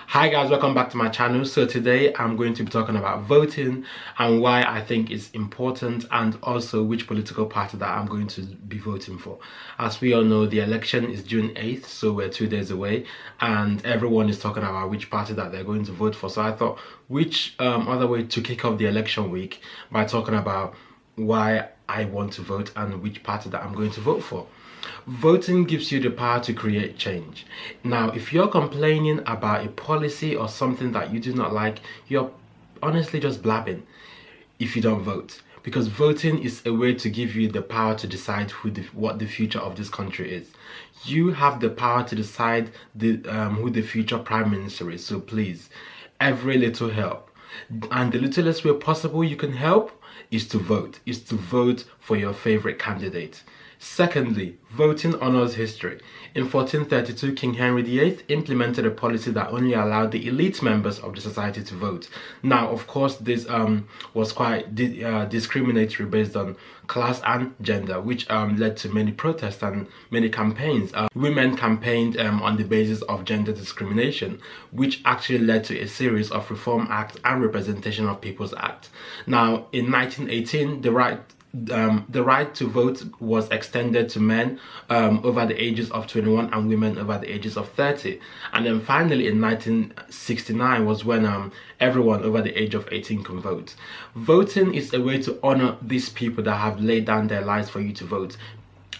Hi guys, welcome back to my channel. So today I'm going to be talking about voting and why I think it's important, and also which political party that I'm going to be voting for. As we all know, the election is June 8th, so we're 2 days away, and everyone is talking about which party that they're going to vote for. So I thought, which other way to kick off the election week by talking about why I want to vote and which party that I'm going to vote for. Voting gives you the power to create change. Now, if you're complaining about a policy or something that you do not like, you're honestly just blabbing if you don't vote. Because voting is a way to give you the power to decide what the future of this country is. You have the power to decide who the future Prime Minister is. So please, every little help. And the littlest way possible you can help is to vote for your favorite candidate. Secondly, voting honors history. In 1432, King Henry VIII implemented a policy that only allowed the elite members of the society to vote. Now, of course, this was quite discriminatory based on class and gender, which led to many protests and many campaigns. Women campaigned on the basis of gender discrimination, which actually led to a series of Reform Acts and Representation of People's Act. Now, in 1918, the right to vote was extended to men over the ages of 21 and women over the ages of 30. And then finally in 1969 was when everyone over the age of 18 can vote. Voting is a way to honor these people that have laid down their lives for you to vote.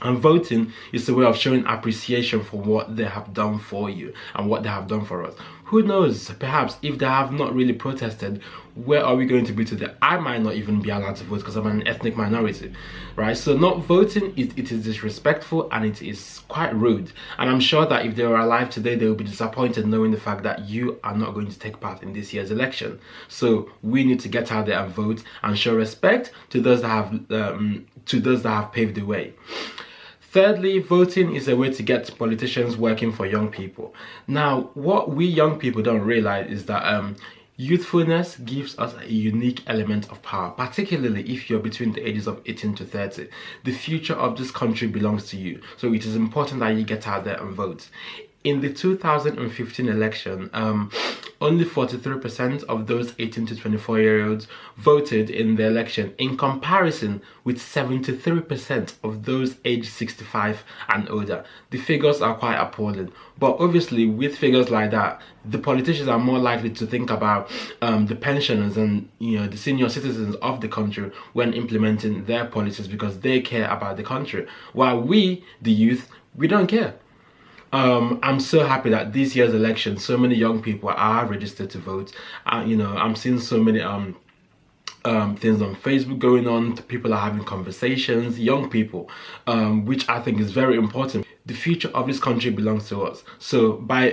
And voting is a way of showing appreciation for what they have done for you and what they have done for us. Who knows, perhaps if they have not really protested, where are we going to be today? I might not even be allowed to vote because I'm an ethnic minority, right? So not voting, it is disrespectful and it is quite rude. And I'm sure that if they were alive today, they will be disappointed knowing the fact that you are not going to take part in this year's election. So we need to get out there and vote and show respect to those that have paved the way. Thirdly, voting is a way to get politicians working for young people. Now, what we young people don't realize is that youthfulness gives us a unique element of power, particularly if you're between the ages of 18 to 30. The future of this country belongs to you, so it is important that you get out there and vote. In the 2015 election, only 43% of those 18 to 24-year-olds voted in the election, in comparison with 73% of those aged 65 and older. The figures are quite appalling. But obviously, with figures like that, the politicians are more likely to think about the pensioners and the senior citizens of the country when implementing their policies, because they care about the country. While we, the youth, we don't care. I'm so happy that this year's election, so many young people are registered to vote. I'm seeing so many things on Facebook going on. People are having conversations, young people, which I think is very important. The future of this country belongs to us. So by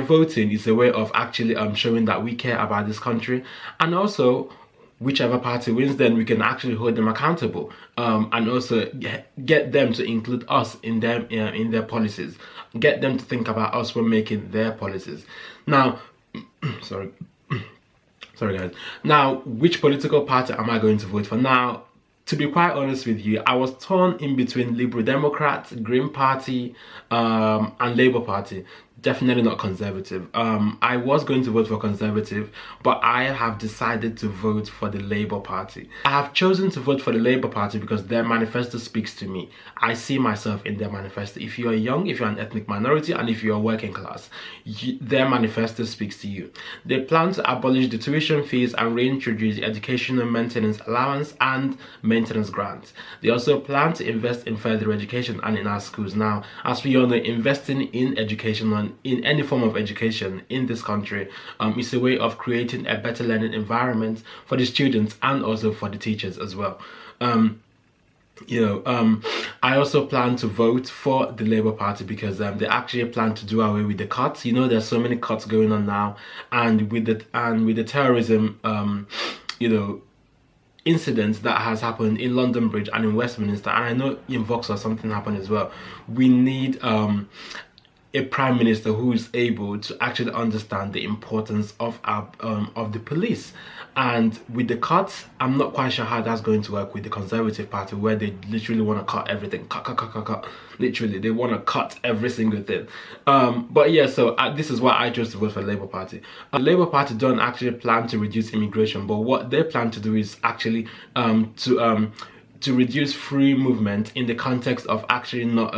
voting is a way of actually showing that we care about this country, and also whichever party wins, then we can actually hold them accountable, and also get them to include us in their policies, get them to think about us when making their policies. Now, sorry guys. Now, which political party am I going to vote for? Now, to be quite honest with you, I was torn in between Liberal Democrats, Green Party, and Labour Party. Definitely not Conservative. I was going to vote for Conservative, but I have decided to vote for the Labour Party. I have chosen to vote for the Labour Party because their manifesto speaks to me. I see myself in their manifesto. If you are young, if you're an ethnic minority, and if you're working class, their manifesto speaks to you. They plan to abolish the tuition fees and reintroduce the educational maintenance allowance and maintenance grants. They also plan to invest in further education and in our schools. Now, as we all know, investing in education, in any form of education in this country, is a way of creating a better learning environment for the students and also for the teachers as well. I also plan to vote for the Labour Party because they actually plan to do away with the cuts. There's so many cuts going on now, and with the terrorism, incidents that has happened in London Bridge and in Westminster, and I know in Vauxhall something happened as well. We need a prime minister who is able to actually understand the importance of the police. And with the cuts, I'm not quite sure how that's going to work with the Conservative Party, where they literally want to cut everything, cut. Literally, they want to cut every single thing. But yeah, so this is why I chose to vote for the Labour Party. The Labour Party don't actually plan to reduce immigration, but what they plan to do is actually to reduce free movement in the context of actually not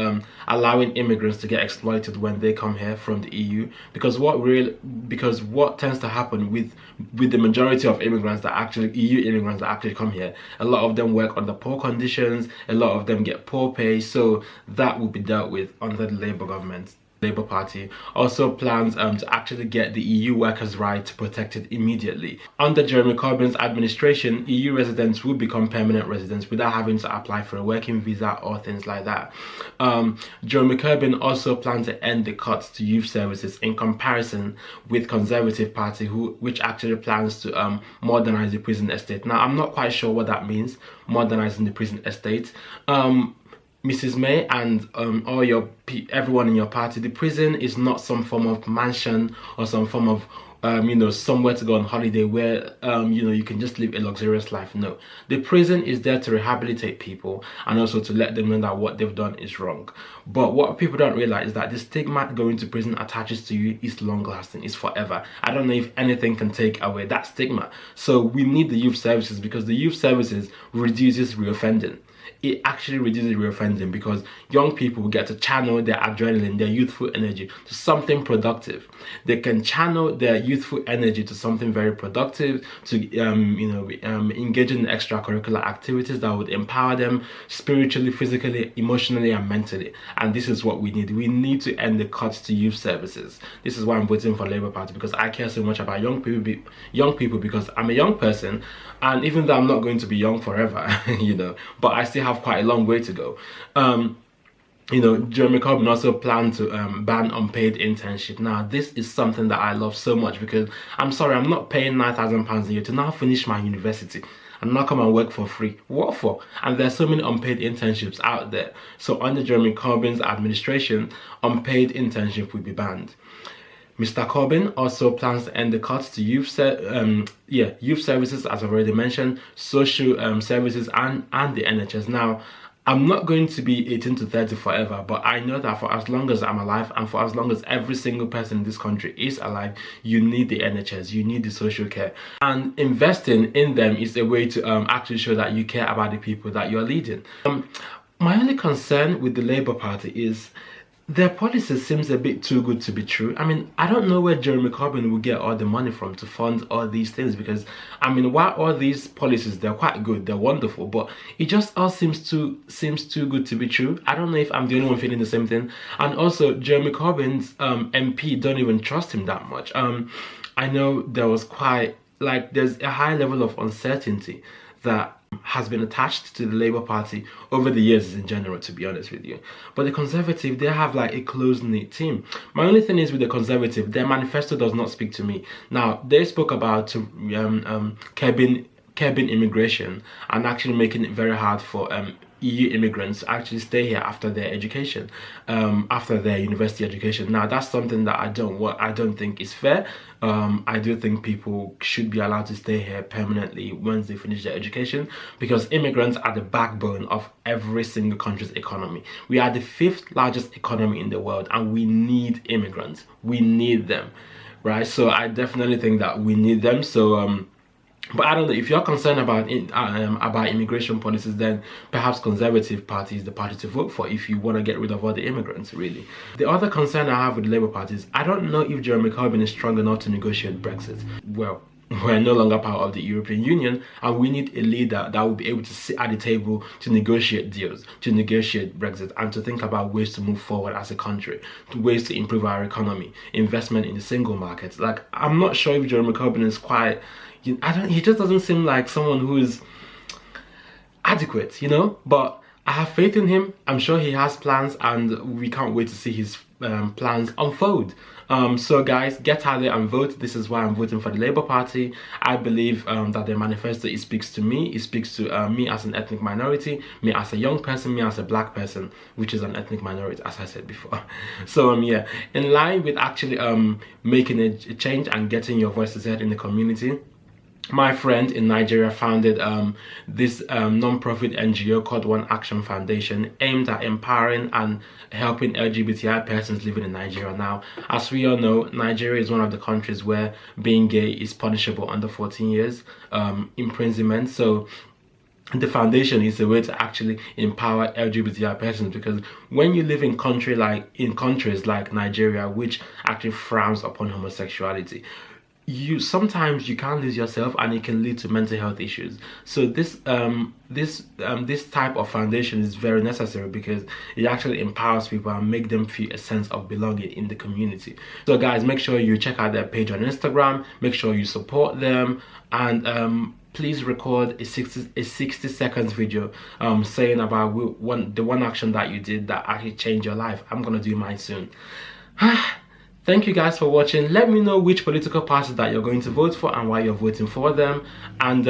allowing immigrants to get exploited when they come here from the EU. Because what tends to happen with the majority of immigrants that actually EU immigrants that actually come here, a lot of them work under poor conditions, a lot of them get poor pay, so that will be dealt with under the Labour government. Labour Party also plans to actually get the EU workers' right protected immediately. Under Jeremy Corbyn's administration, EU residents will become permanent residents without having to apply for a working visa or things like that. Jeremy Corbyn also plans to end the cuts to youth services in comparison with Conservative Party, which actually plans to modernise the prison estate. Now, I'm not quite sure what that means, modernising the prison estate. Mrs. May and everyone in your party, the prison is not some form of mansion or some form of somewhere to go on holiday where you can just live a luxurious life. No, the prison is there to rehabilitate people and also to let them know that what they've done is wrong. But what people don't realize is that the stigma going to prison attaches to you is long lasting, is forever. I don't know if anything can take away that stigma. So we need the youth services, because the youth services reduces reoffending. It actually reduces reoffending because young people will get to channel their adrenaline, their youthful energy to something productive. They can channel their youthful energy to something very productive, to engage in extracurricular activities that would empower them spiritually, physically, emotionally, and mentally. And this is what we need. We need to end the cuts to youth services. This is why I'm voting for Labour Party, because I care so much about young people because I'm a young person, and even though I'm not going to be young forever, but I still have quite a long way to go. Jeremy Corbyn also planned to ban unpaid internship. Now, this is something that I love so much, because I'm sorry, I'm not paying £9,000 a year to now finish my university and now come and work for free. What for? And there's so many unpaid internships out there. So under Jeremy Corbyn's administration, unpaid internship will be banned. Mr. Corbyn also plans to end the cuts to youth services, as I've already mentioned, social services, and the NHS. Now, I'm not going to be 18 to 30 forever, but I know that for as long as I'm alive and for as long as every single person in this country is alive, you need the NHS, you need the social care. And investing in them is a way to actually show that you care about the people that you're leading. My only concern with the Labour Party is their policy seems a bit too good to be true. I mean, I don't know where Jeremy Corbyn will get all the money from to fund all these things, because, I mean, while all these policies, they're quite good, they're wonderful, but it just all seems too good to be true. I don't know if I'm the only one feeling the same thing. And also, Jeremy Corbyn's MP don't even trust him that much. I know there's a high level of uncertainty that has been attached to the Labour Party over the years in general, to be honest with you. But the Conservative, they have like a close-knit team. My only thing is with the Conservative, their manifesto does not speak to me. Now, they spoke about curbing immigration and actually making it very hard for EU immigrants to actually stay here after their education, after their university education. Now, that's something that I don't think is fair. I do think people should be allowed to stay here permanently once they finish their education, because immigrants are the backbone of every single country's economy. We are the 5th largest economy in the world, and we need immigrants. We need them, right? So I definitely think that we need them. So but I don't know, if you're concerned about immigration policies, then perhaps Conservative Party is the party to vote for if you want to get rid of all the immigrants, really. The other concern I have with the Labour Party is I don't know if Jeremy Corbyn is strong enough to negotiate Brexit. Well, we're no longer part of the European Union, and we need a leader that will be able to sit at the table to negotiate deals, to negotiate Brexit, and to think about ways to move forward as a country, ways to improve our economy, investment in the single market. Like, I'm not sure if Jeremy Corbyn is quite... he just doesn't seem like someone who is adequate, but I have faith in him. I'm sure he has plans, and we can't wait to see his plans unfold. So guys, get out there and vote. This is why I'm voting for the Labour Party. I believe that the manifesto, it speaks to me. It speaks to me as an ethnic minority, me as a young person, me as a black person, which is an ethnic minority, as I said before. So yeah, in line with actually making a change and getting your voices heard in the community, my friend in Nigeria founded this non-profit NGO called Oneactionfoundation, aimed at empowering and helping LGBTI persons living in Nigeria. Now, as we all know, Nigeria is one of the countries where being gay is punishable under 14 years imprisonment. So the foundation is a way to actually empower LGBTI persons, because when you live in countries like Nigeria, which actually frowns upon homosexuality, sometimes you can't lose yourself, and it can lead to mental health issues. So this type of foundation is very necessary, because it actually empowers people and make them feel a sense of belonging in the community. So guys, make sure you check out their page on Instagram, make sure you support them, and please record a 60 seconds video saying about the one action that you did that actually changed your life. I'm gonna do mine soon. Thank you guys for watching. Let me know which political parties that you're going to vote for and why you're voting for them. And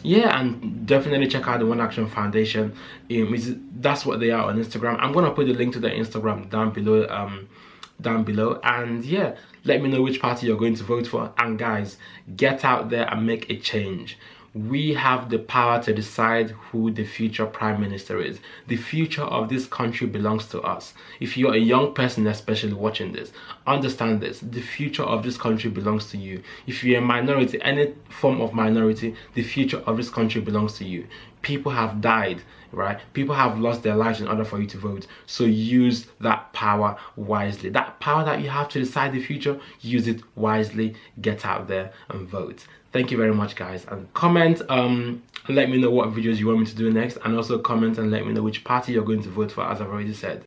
yeah, and definitely check out the One Action Foundation. That's what they are on Instagram. I'm gonna put the link to their Instagram down below. And yeah, let me know which party you're going to vote for. And guys, get out there and make a change. We have the power to decide who the future prime minister is. The future of this country belongs to us. If you're a young person especially watching this, understand this. The future of this country belongs to you. If you're a minority, any form of minority, the future of this country belongs to you. People have died, right? People have lost their lives in order for you to vote. So use that power wisely. That power that you have to decide the future, use it wisely. Get out there and vote. Thank you very much, guys. And comment, let me know what videos you want me to do next. And also comment and let me know which party you're going to vote for, as I've already said.